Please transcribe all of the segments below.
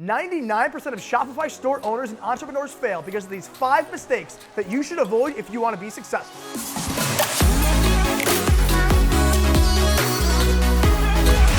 99% of Shopify store owners and entrepreneurs fail because of these 5 mistakes that you should avoid if you want to be successful.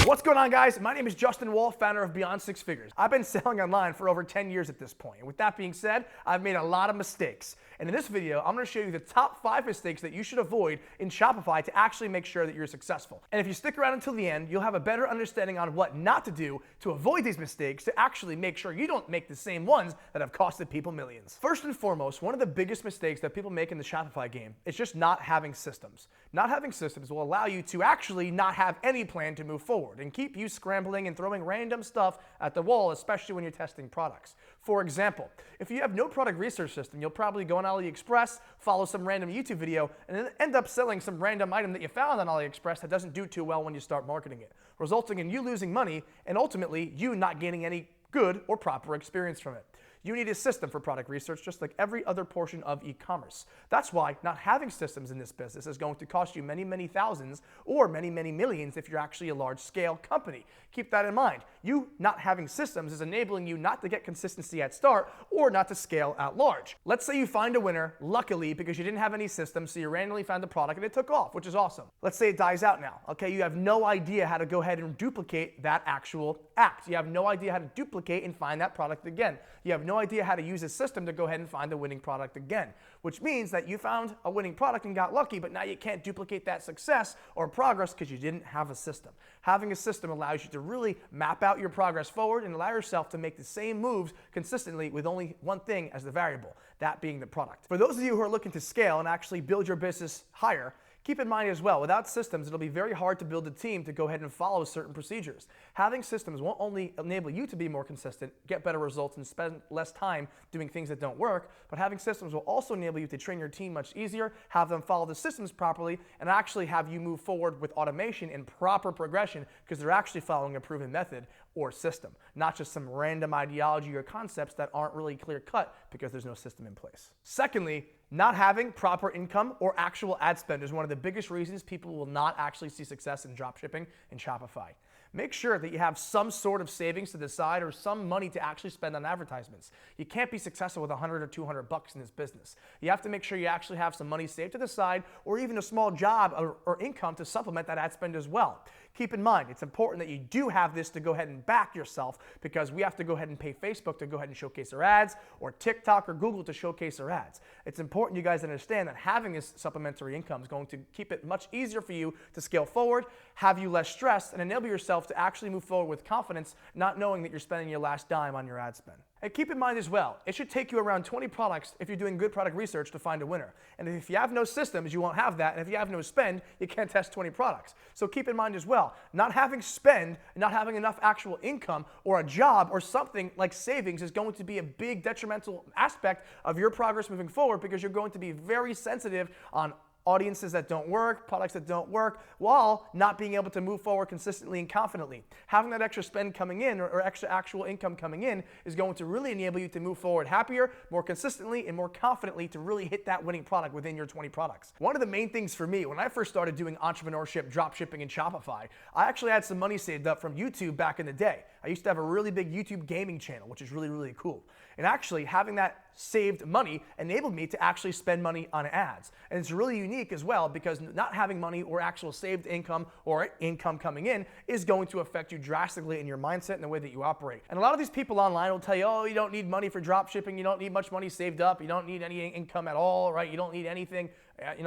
What's going on, guys? My name is Justin Woll, founder of Beyond Six Figures. I've been selling online for over 10 years at this point. And with that being said, I've made a lot of mistakes. And in this video, I'm going to show you the top 5 mistakes that you should avoid in Shopify to actually make sure that you're successful. And if you stick around until the end, you'll have a better understanding on what not to do to avoid these mistakes to actually make sure you don't make the same ones that have costed people millions. First and foremost, one of the biggest mistakes that people make in the Shopify game is just not having systems. Not having systems will allow you to actually not have any plan to move forward and keep you scrambling and throwing random stuff at the wall, especially when you're testing products. For example, if you have no product research system, you'll probably go on AliExpress, follow some random YouTube video, and then end up selling some random item that you found on AliExpress that doesn't do too well when you start marketing it, resulting in you losing money and ultimately you not gaining any good or proper experience from it. You need a system for product research just like every other portion of e-commerce. That's why not having systems in this business is going to cost you many, many thousands or many, many millions if you're actually a large-scale company. Keep that in mind. You not having systems is enabling you not to get consistency at start or not to scale at large. Let's say you find a winner, luckily, because you didn't have any systems, so you randomly found the product and it took off, which is awesome. Let's say it dies out now. Okay, you have no idea how to go ahead and duplicate that actual act. You have no idea how to duplicate and find that product again. You have no idea how to use a system to go ahead and find the winning product again, which means that you found a winning product and got lucky, but now you can't duplicate that success or progress because you didn't have a system. Having a system allows you to really map out your progress forward and allow yourself to make the same moves consistently with only one thing as the variable, that being the product. For those of you who are looking to scale and actually build your business higher, keep in mind as well, without systems, it'll be very hard to build a team to go ahead and follow certain procedures. Having systems won't only enable you to be more consistent, get better results, and spend less time doing things that don't work, but having systems will also enable you to train your team much easier, have them follow the systems properly, and actually have you move forward with automation and proper progression because they're actually following a proven method or system, not just some random ideology or concepts that aren't really clear-cut because there's no system in place. Secondly, not having proper income or actual ad spend is one of the biggest reasons people will not actually see success in dropshipping and Shopify. Make sure that you have some sort of savings to the side or some money to actually spend on advertisements. You can't be successful with $100 or $200 in this business. You have to make sure you actually have some money saved to the side or even a small job or income to supplement that ad spend as well. Keep in mind, it's important that you do have this to go ahead and back yourself because we have to go ahead and pay Facebook to go ahead and showcase our ads or TikTok or Google to showcase our ads. It's important you guys understand that having this supplementary income is going to keep it much easier for you to scale forward, have you less stressed, and enable yourself to actually move forward with confidence, not knowing that you're spending your last dime on your ad spend. And keep in mind as well, it should take you around 20 products if you're doing good product research to find a winner. And if you have no systems, you won't have that. And if you have no spend, you can't test 20 products. So keep in mind as well, not having spend, not having enough actual income or a job or something like savings is going to be a big detrimental aspect of your progress moving forward because you're going to be very sensitive on audiences that don't work, products that don't work, while not being able to move forward consistently and confidently. Having that extra spend coming in or extra actual income coming in is going to really enable you to move forward happier, more consistently, and more confidently to really hit that winning product within your 20 products. One of the main things for me, when I first started doing entrepreneurship, dropshipping, and Shopify, I actually had some money saved up from YouTube back in the day. I used to have a really big YouTube gaming channel, which is really, really cool. And actually having that saved money enabled me to actually spend money on ads. And it's really unique as well because not having money or actual saved income or income coming in is going to affect you drastically in your mindset and the way that you operate. And a lot of these people online will tell you, oh, you don't need money for dropshipping, you don't need much money saved up, you don't need any income at all, right? You don't need anything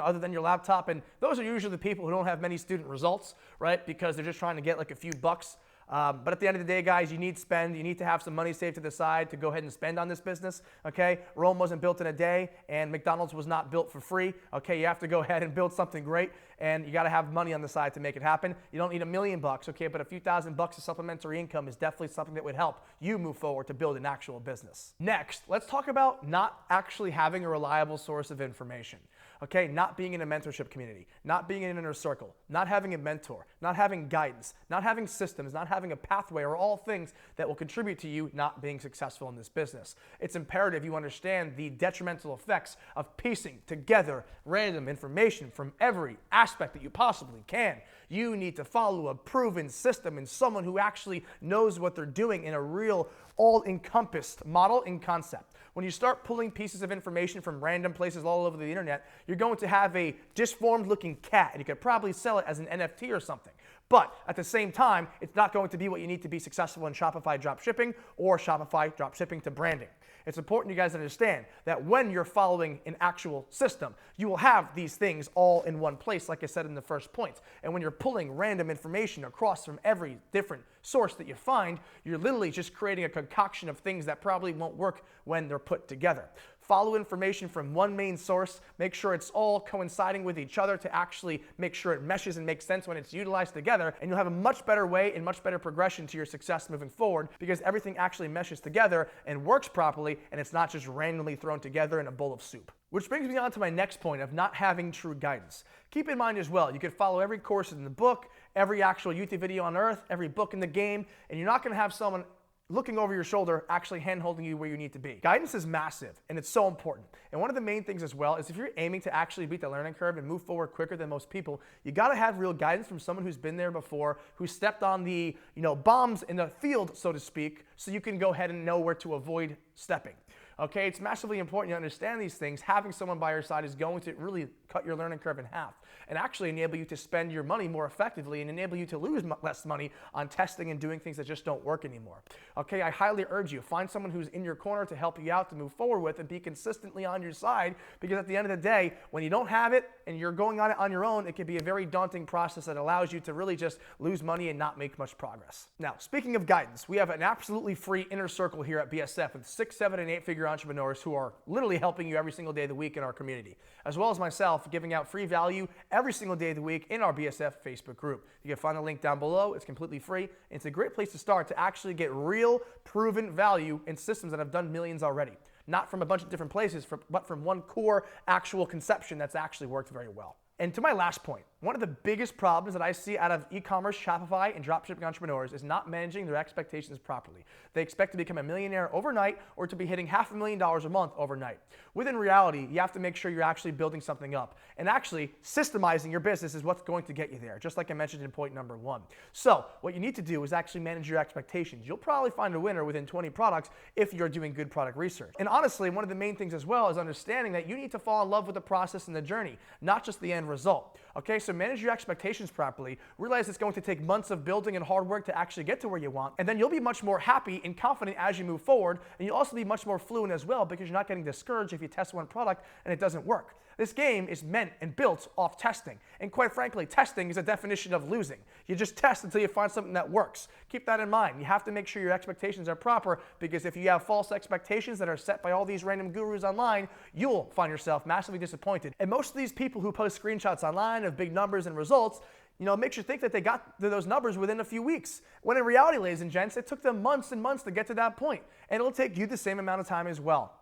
other than your laptop. And those are usually the people who don't have many student results, right? Because they're just trying to get like a few bucks. But at the end of the day, guys, you need spend. You need to have some money saved to the side to go ahead and spend on this business, okay? Rome wasn't built in a day, and McDonald's was not built for free, okay? You have to go ahead and build something great, and you got to have money on the side to make it happen. You don't need $1 million, okay? But a few $1,000s of supplementary income is definitely something that would help you move forward to build an actual business. Next, let's talk about not actually having a reliable source of information. Okay, not being in a mentorship community, not being in an inner circle, not having a mentor, not having guidance, not having systems, not having a pathway are all things that will contribute to you not being successful in this business. It's imperative you understand the detrimental effects of piecing together random information from every aspect that you possibly can. You need to follow a proven system and someone who actually knows what they're doing in a real all-encompassed model and concept. When you start pulling pieces of information from random places all over the internet, you're going to have a disformed looking cat, and you could probably sell it as an NFT or something. But at the same time, it's not going to be what you need to be successful in Shopify Dropshipping or Shopify Dropshipping to branding. It's important you guys understand that when you're following an actual system, you will have these things all in one place, like I said in the first point. And when you're pulling random information across from every different source that you find, you're literally just creating a concoction of things that probably won't work when they're put together. Follow information from one main source, make sure it's all coinciding with each other to actually make sure it meshes and makes sense when it's utilized together, and you'll have a much better way and much better progression to your success moving forward because everything actually meshes together and works properly, and it's not just randomly thrown together in a bowl of soup. Which brings me on to my next point of not having true guidance. Keep in mind as well, you could follow every course in the book, every actual YouTube video on earth, every book in the game, and you're not going to have someone looking over your shoulder, actually hand-holding you where you need to be. Guidance is massive, and it's so important. And one of the main things as well is if you're aiming to actually beat the learning curve and move forward quicker than most people, you gotta have real guidance from someone who's been there before, who stepped on the bombs in the field, so to speak, so you can go ahead and know where to avoid stepping. Okay, it's massively important you understand these things. Having someone by your side is going to really cut your learning curve in half and actually enable you to spend your money more effectively and enable you to lose less money on testing and doing things that just don't work anymore. Okay, I highly urge you, find someone who's in your corner to help you out to move forward with and be consistently on your side, because at the end of the day, when you don't have it and you're going on it on your own, it can be a very daunting process that allows you to really just lose money and not make much progress. Now, speaking of guidance, we have an absolutely free inner circle here at BSF with 6, 7, and 8-figure entrepreneurs who are literally helping you every single day of the week in our community, as well as myself giving out free value every single day of the week in our BSF Facebook group. You can find the link down below. It's completely free. It's a great place to start to actually get real proven value in systems that have done millions already. Not from a bunch of different places, but from one core actual conception that's actually worked very well. And to my last point, one of the biggest problems that I see out of e-commerce, Shopify, and dropshipping entrepreneurs is not managing their expectations properly. They expect to become a millionaire overnight or to be hitting $500,000 a month overnight. Within reality, you have to make sure you're actually building something up. And actually, systemizing your business is what's going to get you there, just like I mentioned in point number 1. So, what you need to do is actually manage your expectations. You'll probably find a winner within 20 products if you're doing good product research. And honestly, one of the main things as well is understanding that you need to fall in love with the process and the journey, not just the end result. Okay, so manage your expectations properly. Realize it's going to take months of building and hard work to actually get to where you want, and then you'll be much more happy and confident as you move forward, and you'll also be much more fluent as well because you're not getting discouraged if you test one product and it doesn't work. This game is meant and built off testing, and quite frankly, testing is a definition of losing. You just test until you find something that works. Keep that in mind. You have to make sure your expectations are proper, because if you have false expectations that are set by all these random gurus online, you'll find yourself massively disappointed. And most of these people who post screenshots online of big numbers and results, makes you think that they got to those numbers within a few weeks. When in reality, ladies and gents, it took them months and months to get to that point, and it'll take you the same amount of time as well.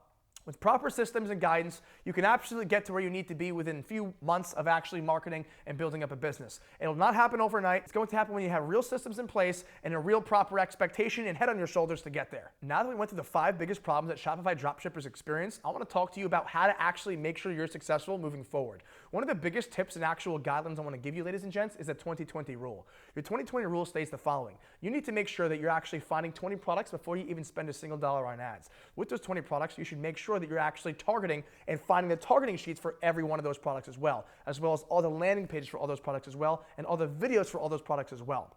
With proper systems and guidance, you can absolutely get to where you need to be within a few months of actually marketing and building up a business. It'll not happen overnight. It's going to happen when you have real systems in place and a real proper expectation and head on your shoulders to get there. Now that we went through the 5 biggest problems that Shopify dropshippers experience, I want to talk to you about how to actually make sure you're successful moving forward. One of the biggest tips and actual guidelines I want to give you, ladies and gents, is the 20-20 rule. Your 20-20 rule states the following. You need to make sure that you're actually finding 20 products before you even spend a single dollar on ads. With those 20 products, you should make sure that you're actually targeting and finding the targeting sheets for every one of those products as well as all the landing pages for all those products as well, and all the videos for all those products as well.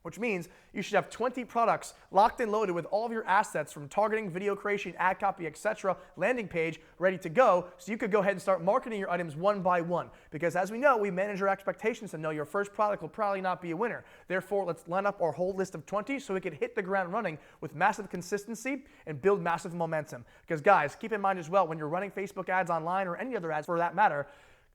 Which means you should have 20 products locked and loaded with all of your assets from targeting, video creation, ad copy, etc., landing page ready to go, so you could go ahead and start marketing your items one by one. Because as we know, we manage our expectations and know your first product will probably not be a winner. Therefore, let's line up our whole list of 20 so we can hit the ground running with massive consistency and build massive momentum. Because guys, keep in mind as well, when you're running Facebook ads online or any other ads for that matter,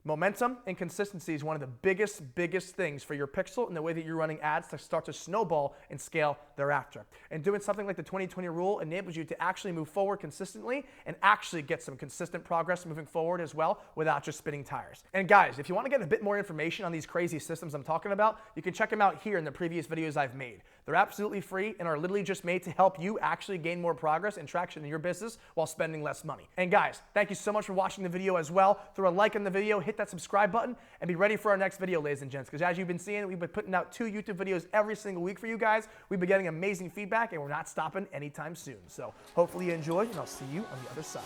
Momentum and consistency is one of the biggest things for your pixel and the way that you're running ads to start to snowball and scale thereafter. And doing something like the 20/20 rule enables you to actually move forward consistently and actually get some consistent progress moving forward as well without just spinning tires. And guys, if you want to get a bit more information on these crazy systems I'm talking about, you can check them out here in the previous videos I've made. They're absolutely free and are literally just made to help you actually gain more progress and traction in your business while spending less money. And guys, thank you so much for watching the video as well. Throw a like on the video, hit that subscribe button, and be ready for our next video, ladies and gents, because as you've been seeing, we've been putting out 2 YouTube videos every single week for you guys. We've been getting amazing feedback, and we're not stopping anytime soon. So hopefully you enjoyed, and I'll see you on the other side.